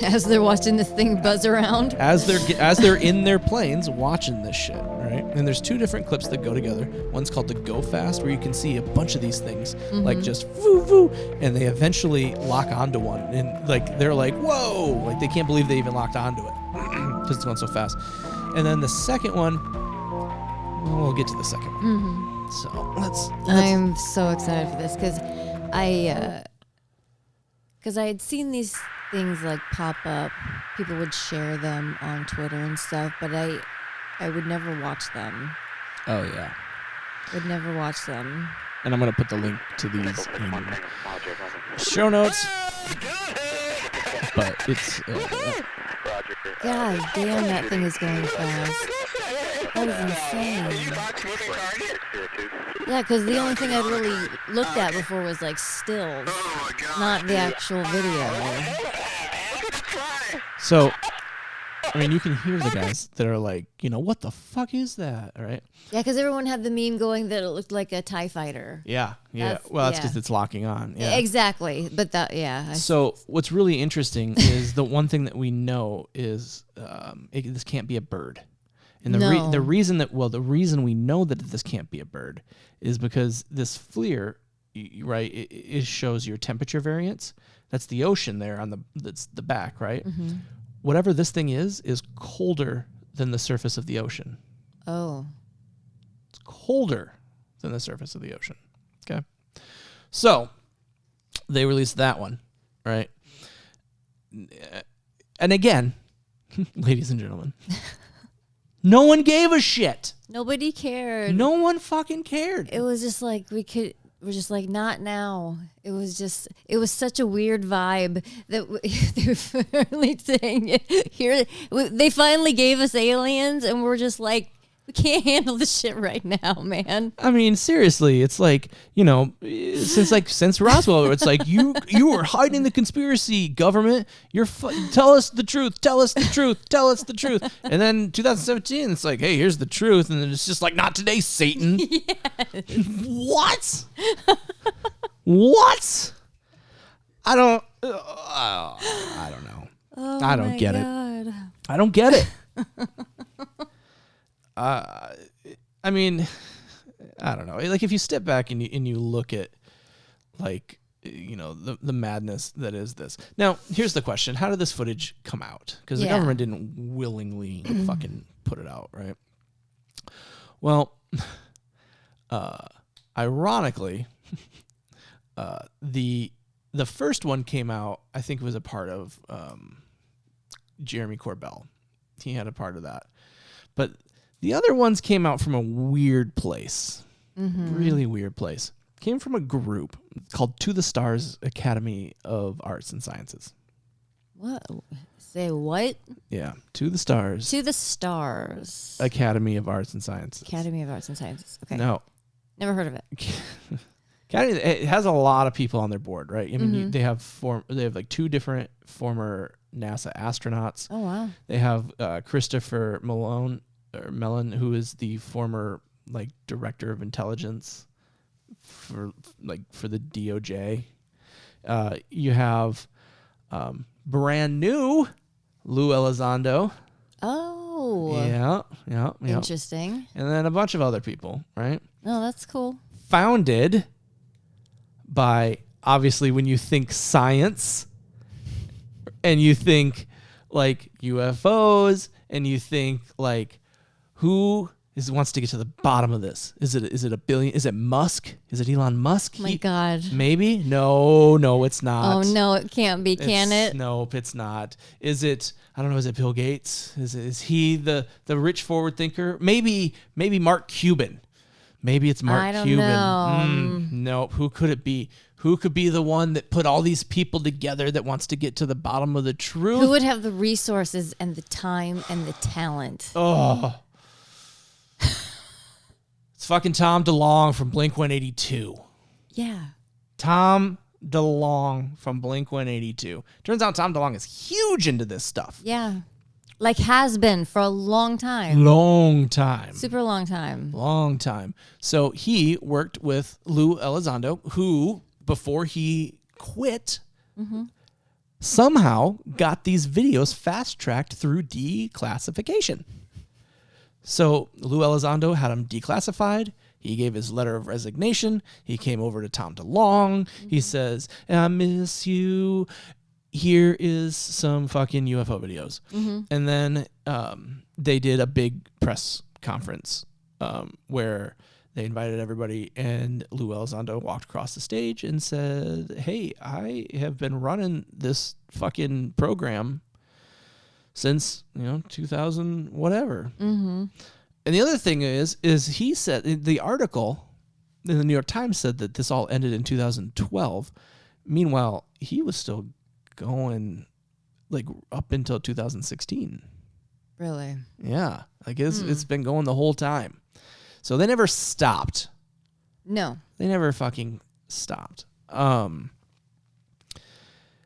[SPEAKER 2] As they're watching this thing buzz around.
[SPEAKER 1] As they're in their planes watching this shit, right? And there's two different clips that go together. One's called the Go Fast, where you can see a bunch of these things, like just voo voo, and they eventually lock onto one, and like they're like, whoa, like they can't believe they even locked onto it because it's going so fast. And then the second one, well, we'll get to the second one. So let's.
[SPEAKER 2] I'm so excited for this because I had seen these things like pop up. People would share them on Twitter and stuff, but I would never watch them.
[SPEAKER 1] Oh yeah.
[SPEAKER 2] Would never watch them.
[SPEAKER 1] And I'm gonna put the link to these in show notes. But it's
[SPEAKER 2] God damn, that thing is going fast. That is insane. Yeah, because the only thing I'd really looked at before was like stills, not the actual video.
[SPEAKER 1] So, I mean, you can hear the guys that are like, what the fuck is that, right?
[SPEAKER 2] Yeah, because everyone had the meme going that it looked like a TIE fighter.
[SPEAKER 1] Yeah. That's because it's locking on. Yeah.
[SPEAKER 2] Exactly. But
[SPEAKER 1] So what's really interesting is the one thing that we know is this can't be a bird. And the reason we know that this can't be a bird is because this FLIR, right, it shows your temperature variance. That's the ocean there that's the back, right? Whatever this thing is colder than the surface of the ocean.
[SPEAKER 2] Oh.
[SPEAKER 1] It's colder than the surface of the ocean. Okay. So they released that one, right? And again, ladies and gentlemen, no one gave a shit.
[SPEAKER 2] Nobody cared.
[SPEAKER 1] No one fucking cared.
[SPEAKER 2] It was just like we're just like, not now. It was such a weird vibe that they were finally saying it here. They finally gave us aliens, and we're just like, we can't handle this shit right now, man.
[SPEAKER 1] I mean, seriously, it's like, since Roswell, it's like you were hiding the conspiracy, government. Tell us the truth. Tell us the truth. Tell us the truth. And then 2017, it's like, hey, here's the truth, and then it's just like, not today, Satan. Yes. What? What? I don't know.
[SPEAKER 2] Oh,
[SPEAKER 1] I don't get
[SPEAKER 2] God.
[SPEAKER 1] it. I don't get it. I mean, I don't know. Like, if you step back and you look at, like, the madness that is this. Now, here's the question: how did this footage come out? Because the government didn't willingly fucking put it out, right? Well, ironically, the first one came out, I think, was a part of Jeremy Corbell. He had a part of that, but the other ones came out from a weird place, really weird place. Came from a group called To the Stars Academy of Arts and Sciences.
[SPEAKER 2] What? Say what?
[SPEAKER 1] Yeah, To the Stars.
[SPEAKER 2] To the Stars
[SPEAKER 1] Academy of Arts and Sciences.
[SPEAKER 2] Academy of Arts and Sciences. Okay.
[SPEAKER 1] No.
[SPEAKER 2] Never heard of it.
[SPEAKER 1] Academy, it has a lot of people on their board, right? I mean, they have like two different former NASA astronauts.
[SPEAKER 2] Oh wow.
[SPEAKER 1] They have Christopher Mellon, who is the former like director of intelligence for the DOJ. You have brand new Lou Elizondo.
[SPEAKER 2] Oh.
[SPEAKER 1] Yeah.
[SPEAKER 2] Interesting.
[SPEAKER 1] And then a bunch of other people, right?
[SPEAKER 2] Oh, that's cool.
[SPEAKER 1] Founded by, obviously, when you think science, and you think like UFOs, and you think like who wants to get to the bottom of this? Is it a billion? Is it Musk? Is it Elon Musk?
[SPEAKER 2] My God.
[SPEAKER 1] Maybe? No, it's not.
[SPEAKER 2] Oh no, it can't be, can it?
[SPEAKER 1] Nope, it's not. Is it? I don't know. Is it Bill Gates? Is he the rich forward thinker? Maybe Mark Cuban. Maybe it's Mark Cuban.
[SPEAKER 2] I don't know.
[SPEAKER 1] Nope. Who could it be? Who could be the one that put all these people together that wants to get to the bottom of the truth?
[SPEAKER 2] Who would have the resources and the time and the talent?
[SPEAKER 1] Oh. It's fucking Tom DeLonge from Blink-182.
[SPEAKER 2] Yeah.
[SPEAKER 1] Tom DeLonge from Blink-182. Turns out Tom DeLonge is huge into this stuff.
[SPEAKER 2] Yeah. Like has been for a long time.
[SPEAKER 1] Long time.
[SPEAKER 2] Super long time.
[SPEAKER 1] Long time. So he worked with Luis Elizondo, who, before he quit, somehow got these videos fast-tracked through declassification. So Lou Elizondo had him declassified. He gave his letter of resignation. He came over to Tom DeLonge. He says, I miss you. Here is some fucking UFO videos. And then they did a big press conference where they invited everybody, and Lou Elizondo walked across the stage and said, hey, I have been running this fucking program since 2000 whatever. And the other thing is he said, the article in the New York Times said that this all ended in 2012. Meanwhile, he was still going like up until 2016.
[SPEAKER 2] Really?
[SPEAKER 1] Yeah, like it's been going the whole time. So they never stopped.
[SPEAKER 2] No,
[SPEAKER 1] they never fucking stopped.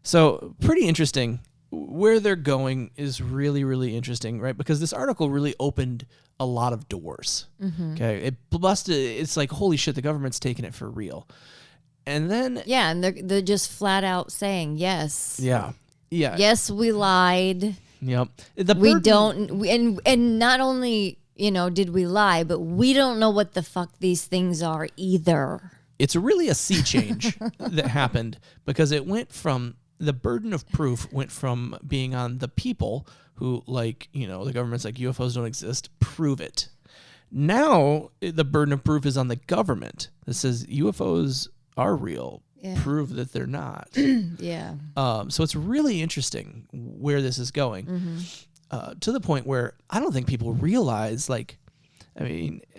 [SPEAKER 1] So pretty interesting. Where they're going is really, really interesting, right? Because this article really opened a lot of doors. Okay, it busted. It's like, holy shit, the government's taking it for real. And then
[SPEAKER 2] and they're just flat out saying yes.
[SPEAKER 1] Yeah.
[SPEAKER 2] Yes, we lied.
[SPEAKER 1] Yep.
[SPEAKER 2] We don't, and not only did we lie, but we don't know what the fuck these things are either.
[SPEAKER 1] It's really a sea change that happened, because it went from, the burden of proof went from being on the people who, like, the government's like, UFOs don't exist, prove it. Now the burden of proof is on the government that says UFOs are real, prove that they're not.
[SPEAKER 2] Yeah.
[SPEAKER 1] So it's really interesting where this is going, to the point where I don't think people realize,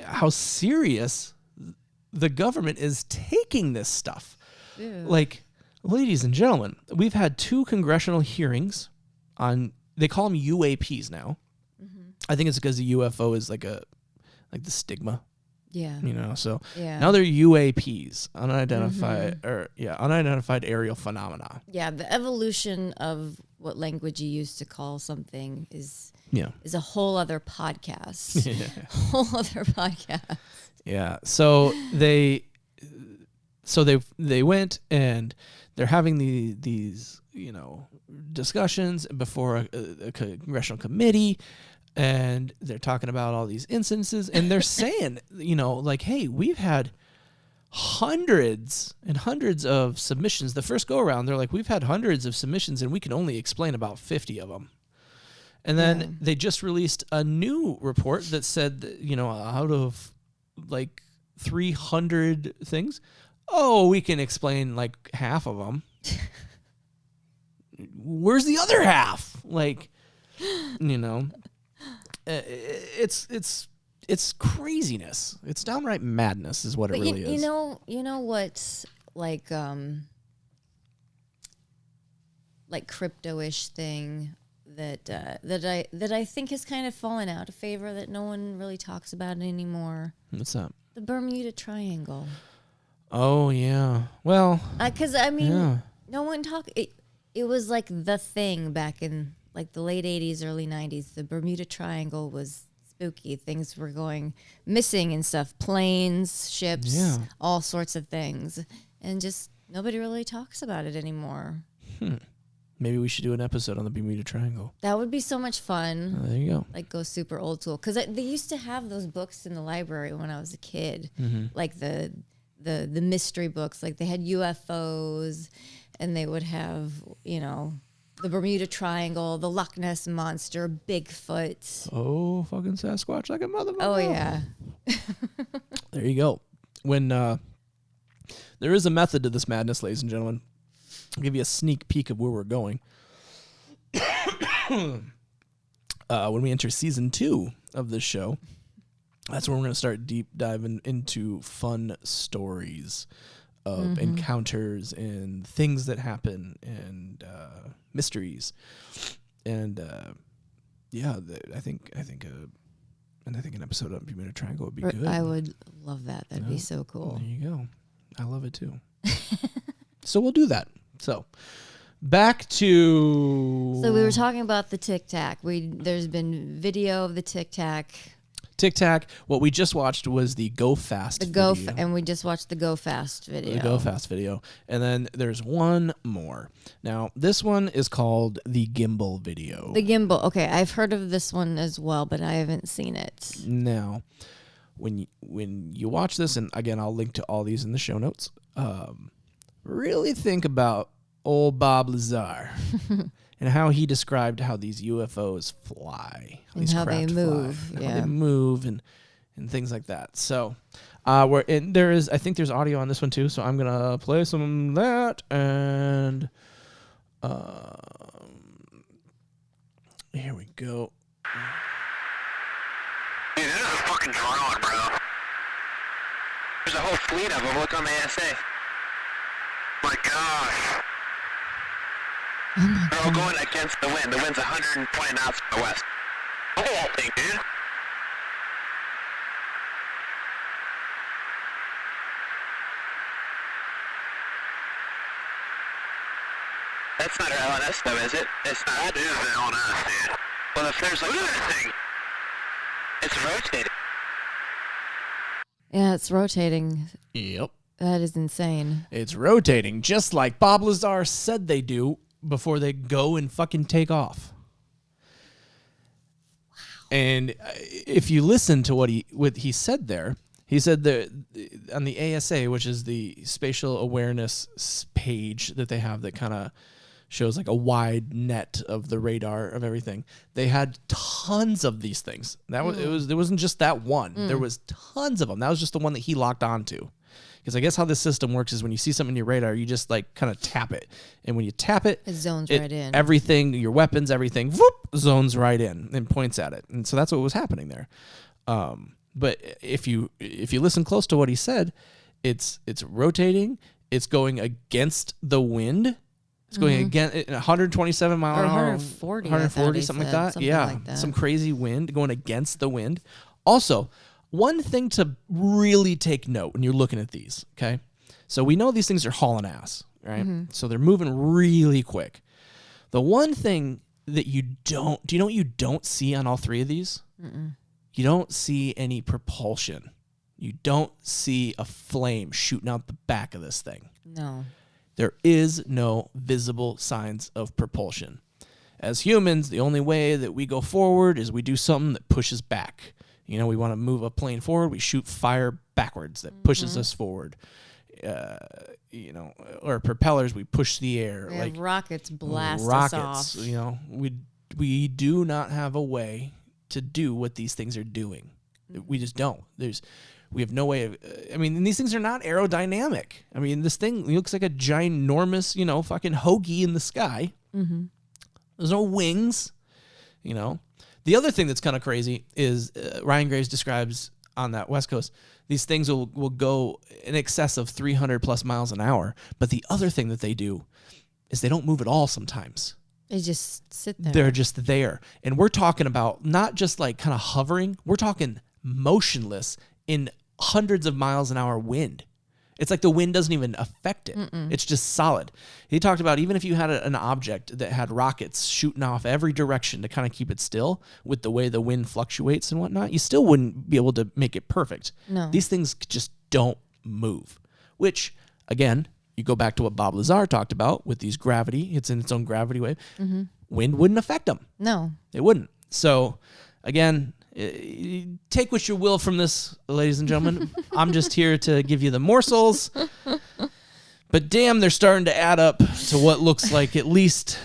[SPEAKER 1] how serious the government is taking this stuff.
[SPEAKER 2] Ew.
[SPEAKER 1] Like, ladies and gentlemen, we've had 2 congressional hearings on, they call them UAPs now. I think it's because the UFO is like the stigma.
[SPEAKER 2] Yeah.
[SPEAKER 1] So now they're UAPs, unidentified aerial phenomena.
[SPEAKER 2] Yeah, the evolution of what language you use to call something is a whole other podcast. Whole other podcast.
[SPEAKER 1] Yeah. So they went and they're having these discussions before a congressional committee, and they're talking about all these instances, and they're saying, hey, we've had hundreds and hundreds of submissions. The first go around, they're like, we've had hundreds of submissions and we can only explain about 50 of them. And then they just released a new report that said that, out of like 300 things, we can explain like half of them. Where's the other half? It's craziness. It's downright madness is what it really is.
[SPEAKER 2] You know what's like crypto-ish thing that I think has kind of fallen out of favor, that no one really talks about anymore.
[SPEAKER 1] What's that?
[SPEAKER 2] The Bermuda Triangle.
[SPEAKER 1] Oh yeah. Well,
[SPEAKER 2] because no one it was like the thing back in like the late 80s, early 90s. The Bermuda Triangle was spooky. Things were going missing and stuff. Planes, ships, all sorts of things. And just nobody really talks about it anymore.
[SPEAKER 1] Maybe we should do an episode on the Bermuda Triangle.
[SPEAKER 2] That would be so much fun.
[SPEAKER 1] There you go.
[SPEAKER 2] Like go super old school. Because they used to have those books in the library when I was a kid. Like the mystery books. Like they had UFOs and they would have, the Bermuda Triangle, the Loch Ness Monster, Bigfoot.
[SPEAKER 1] Oh, fucking Sasquatch like a motherfucker.
[SPEAKER 2] Oh, yeah.
[SPEAKER 1] There you go. When there is a method to this madness, ladies and gentlemen. I'll give you a sneak peek of where we're going. When we enter season 2 of this show, that's when we're going to start deep diving into fun stories of encounters and things that happen and mysteries. And I think an episode of Bermuda Triangle would be good.
[SPEAKER 2] I would love that. That'd be so cool.
[SPEAKER 1] There you go. I love it too. So we'll do that. So back to...
[SPEAKER 2] So we were talking about the Tic Tac. There's been video of the Tic Tac.
[SPEAKER 1] Tic Tac. What we just watched was the Go Fast video.
[SPEAKER 2] And we just watched the Go Fast video.
[SPEAKER 1] The Go Fast video. And then there's one more. Now, this one is called the Gimbal video.
[SPEAKER 2] The Gimbal. Okay, I've heard of this one as well, but I haven't seen it.
[SPEAKER 1] Now, when you watch this, and again, I'll link to all these in the show notes, really think about old Bob Lazar and how he described how these UFOs fly.
[SPEAKER 2] And how they move.
[SPEAKER 1] How they move and things like that. So I think there's audio on this one too, so I'm going to play some of that. And here we go.
[SPEAKER 3] Dude, that is a fucking drone, bro. There's a whole fleet of them. Look on the ASA. My gosh. They're all going against the wind. The wind's 120 knots from the west. Look at that thing, dude. That's not our LNS though, is it? It's not. That is the LNS, dude. Well, if there's like... Look at that thing. It's rotating.
[SPEAKER 2] Yeah, it's rotating.
[SPEAKER 1] Yep.
[SPEAKER 2] That is insane.
[SPEAKER 1] It's rotating, just like Bob Lazar said they do before they go and fucking take off. Wow. And if you listen to what he said there, he said that on the ASA, which is the spatial awareness page that they have that kind of shows like a wide net of the radar of everything, they had tons of these things. There wasn't just that one. There was tons of them. That was just the one that he locked onto. Because I guess how this system works is when you see something in your radar, you just like kind of tap it. And when you tap it,
[SPEAKER 2] zones right in.
[SPEAKER 1] Everything, your weapons, everything, whoop, zones right in and points at it. And so that's what was happening there. But if you listen close to what he said, it's rotating. It's going against the wind. It's going against 127 mile an hour. 140, something like that. Yeah, some crazy wind going against the wind. Also, one thing to really take note when you're looking at these, okay? So we know these things are hauling ass, right? So they're moving really quick. The one thing that do you know what you don't see on all three of these? You don't see any propulsion. You don't see a flame shooting out the back of this thing.
[SPEAKER 2] No.
[SPEAKER 1] There is no visible signs of propulsion. As humans, the only way that we go forward is we do something that pushes back. You know, we want to move a plane forward, we shoot fire backwards that pushes us forward. Or propellers, we push the air.
[SPEAKER 2] We have rockets blast
[SPEAKER 1] us
[SPEAKER 2] off.
[SPEAKER 1] You know, we do not have a way to do what these things are doing. We just don't. We have no way of. And these things are not aerodynamic. This thing looks like a ginormous, fucking hoagie in the sky. There's no wings. The other thing that's kind of crazy is Ryan Graves describes on that West Coast, these things will go in excess of 300 plus miles an hour. But the other thing that they do is they don't move at all sometimes.
[SPEAKER 2] They just sit there.
[SPEAKER 1] They're just there. And we're talking about not just like kind of hovering. We're talking motionless in hundreds of miles an hour wind. It's like the wind doesn't even affect it. It's just solid. He talked about even if you had an object that had rockets shooting off every direction to kind of keep it still with the way the wind fluctuates and whatnot, you still wouldn't be able to make it perfect.
[SPEAKER 2] No.
[SPEAKER 1] These things just don't move, which, again, you go back to what Bob Lazar talked about with these gravity. It's in its own gravity wave. Wind wouldn't affect them.
[SPEAKER 2] No.
[SPEAKER 1] It wouldn't. So, again, take what you will from this, ladies and gentlemen. I'm just here to give you the morsels. But damn, they're starting to add up to what looks like at least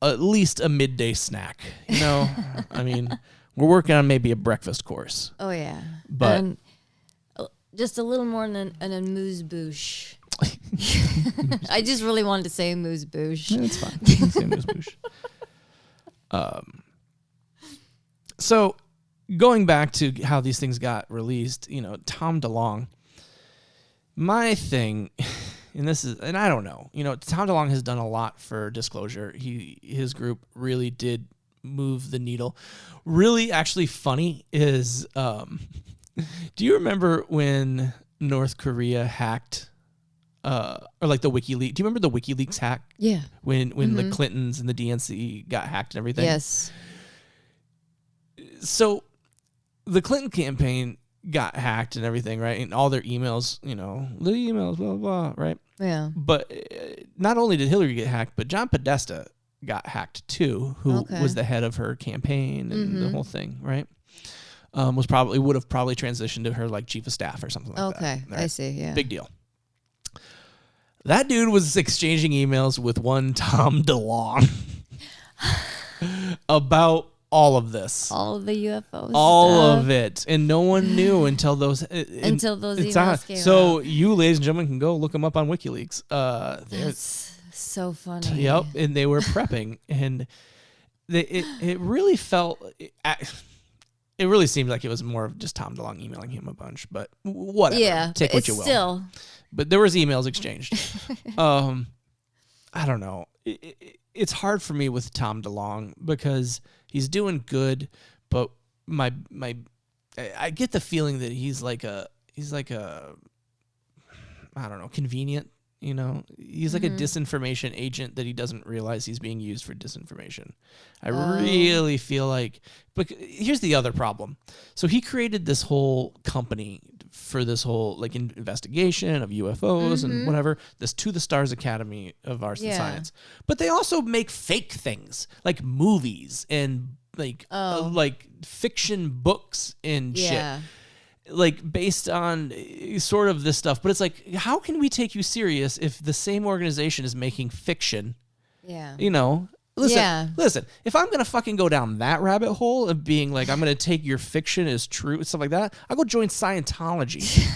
[SPEAKER 1] at least a midday snack. You know, I mean, we're working on maybe a breakfast course.
[SPEAKER 2] Oh yeah,
[SPEAKER 1] but
[SPEAKER 2] just a little more than an amuse-bouche. I just really wanted to say amuse-bouche.
[SPEAKER 1] Yeah, it's fine. You can say amuse-bouche. So going back to how these things got released, you know, Tom DeLonge. My thing, and I don't know, you know, Tom DeLonge has done a lot for disclosure. His group really did move the needle. Really, actually funny is, do you remember when North Korea hacked, or like the WikiLeaks? Do you remember the WikiLeaks hack?
[SPEAKER 2] Yeah.
[SPEAKER 1] When the Clintons and the DNC got hacked and everything?
[SPEAKER 2] Yes.
[SPEAKER 1] So the Clinton campaign got hacked and everything, right? And all their emails, you know, the emails, blah, blah, blah, right?
[SPEAKER 2] Yeah.
[SPEAKER 1] But not only did Hillary get hacked, but John Podesta got hacked too, who was the head of her campaign and the whole thing, right? Would have probably transitioned to her like chief of staff or something like that.
[SPEAKER 2] Okay,
[SPEAKER 1] Right?
[SPEAKER 2] I see, yeah.
[SPEAKER 1] Big deal. That dude was exchanging emails with one Tom DeLonge about all of this.
[SPEAKER 2] All of the UFOs.
[SPEAKER 1] All of it. And no one knew until those
[SPEAKER 2] emails came
[SPEAKER 1] So
[SPEAKER 2] out.
[SPEAKER 1] you, ladies and gentlemen, can go look them up on WikiLeaks.
[SPEAKER 2] That's so funny.
[SPEAKER 1] Yep. And they were prepping. And it really felt... It really seemed like it was more of just Tom DeLonge emailing him a bunch. But whatever.
[SPEAKER 2] Yeah.
[SPEAKER 1] Take what you will.
[SPEAKER 2] Still.
[SPEAKER 1] But there was emails exchanged. I don't know. It's hard for me with Tom DeLonge because he's doing good, but I get the feeling that he's like a I don't know, convenient, you know. He's like a disinformation agent that he doesn't realize he's being used for disinformation. I really feel like, but here's the other problem. So he created this whole company for this whole like investigation of UFOs and whatever, this To the Stars Academy of Arts and Science. But they also make fake things like movies and like fiction books and shit. Like based on sort of this stuff. But it's like, how can we take you serious if the same organization is making fiction? Yeah. You know? Listen, if I'm going to fucking go down that rabbit hole of being like, I'm going to take your fiction as true and stuff like that, I'll go join Scientology.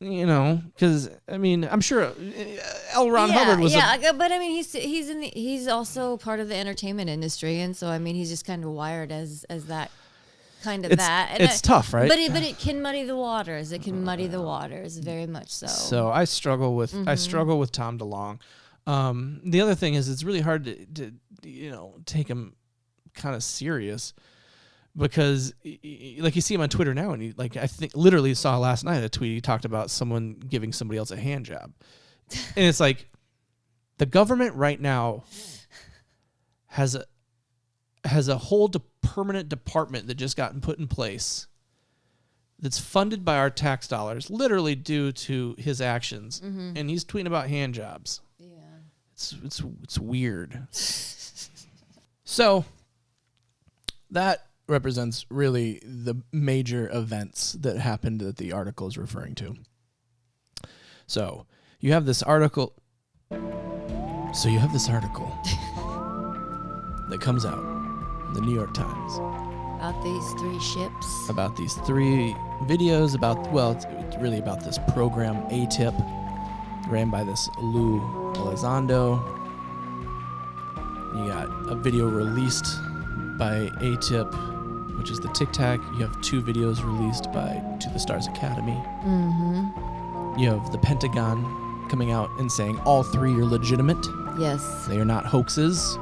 [SPEAKER 1] You know, because, I mean, I'm sure L. Ron Hubbard was
[SPEAKER 2] but I mean, he's also part of the entertainment industry. And so, I mean, he's just kind of wired as that kind of that. And
[SPEAKER 1] it's tough, right?
[SPEAKER 2] But it can muddy the waters. It can muddy the waters very much so.
[SPEAKER 1] So I struggle with Tom DeLonge. The other thing is it's really hard to you know, take him kind of serious because like you see him on Twitter now, and he, like, I think literally saw last night a tweet he talked about someone giving somebody else a hand job. And it's like the government right now has a whole permanent department that just got put in place that's funded by our tax dollars, literally due to his actions. And he's tweeting about hand jobs. It's weird. So that represents really the major events that happened that the article is referring to. So you have this article. That comes out in the New York Times
[SPEAKER 2] about these 3 ships.
[SPEAKER 1] About these 3 videos it's really about this program ATIP, ran by this Luis Elizondo. You got a video released by ATIP, which is the Tic Tac. You have 2 videos released by To the Stars Academy. You have the Pentagon coming out and saying all 3 are legitimate.
[SPEAKER 2] Yes.
[SPEAKER 1] They are not hoaxes.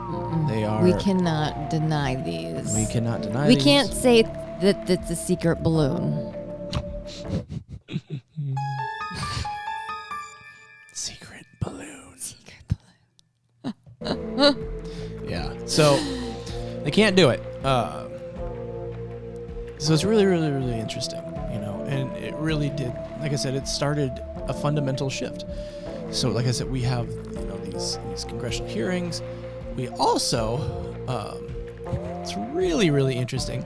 [SPEAKER 1] They are.
[SPEAKER 2] We cannot deny these.
[SPEAKER 1] We cannot deny
[SPEAKER 2] We
[SPEAKER 1] these.
[SPEAKER 2] can't say that it's a secret balloon.
[SPEAKER 1] Secret balloon. Yeah. So they can't do it. So it's really, really, really interesting, you know, and it really did. Like I said, it started a fundamental shift. So, like I said, we have, you know, these congressional hearings. We also, it's really, really interesting.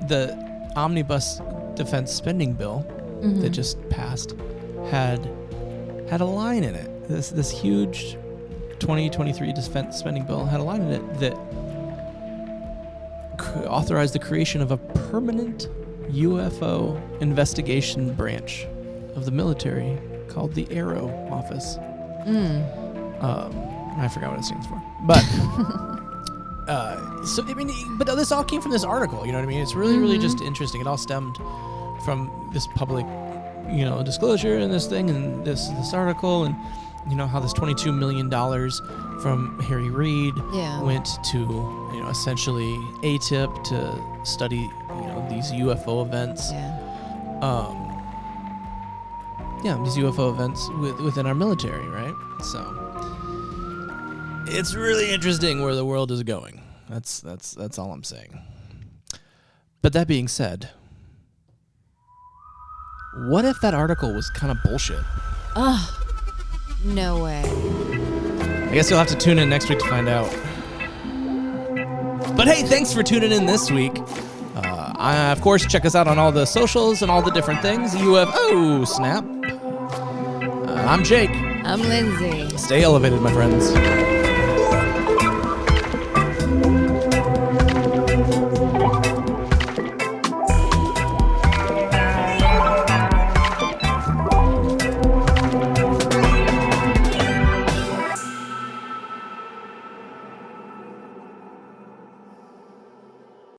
[SPEAKER 1] The omnibus defense spending bill that just passed had a line in it. This huge 2023 defense spending bill had a line in it that authorized the creation of a permanent UFO investigation branch of the military called the Aero Office. I forgot what it stands for, but so I mean, but this all came from this article. You know what I mean? It's really, really just interesting. It all stemmed from this public, disclosure and this thing and this article, and how this $22 million from Harry Reid went to essentially ATIP to study these UFO events. These UFO events within our military, right? So it's really interesting where the world is going. That's all I'm saying. But that being said, what if that article was kind of bullshit?
[SPEAKER 2] Oh, no way.
[SPEAKER 1] I guess you'll have to tune in next week to find out. But hey, thanks for tuning in this week. Of course, check us out on all the socials and all the different things. UFO snap. I'm Jake.
[SPEAKER 2] I'm Lindsay.
[SPEAKER 1] Stay elevated, my friends.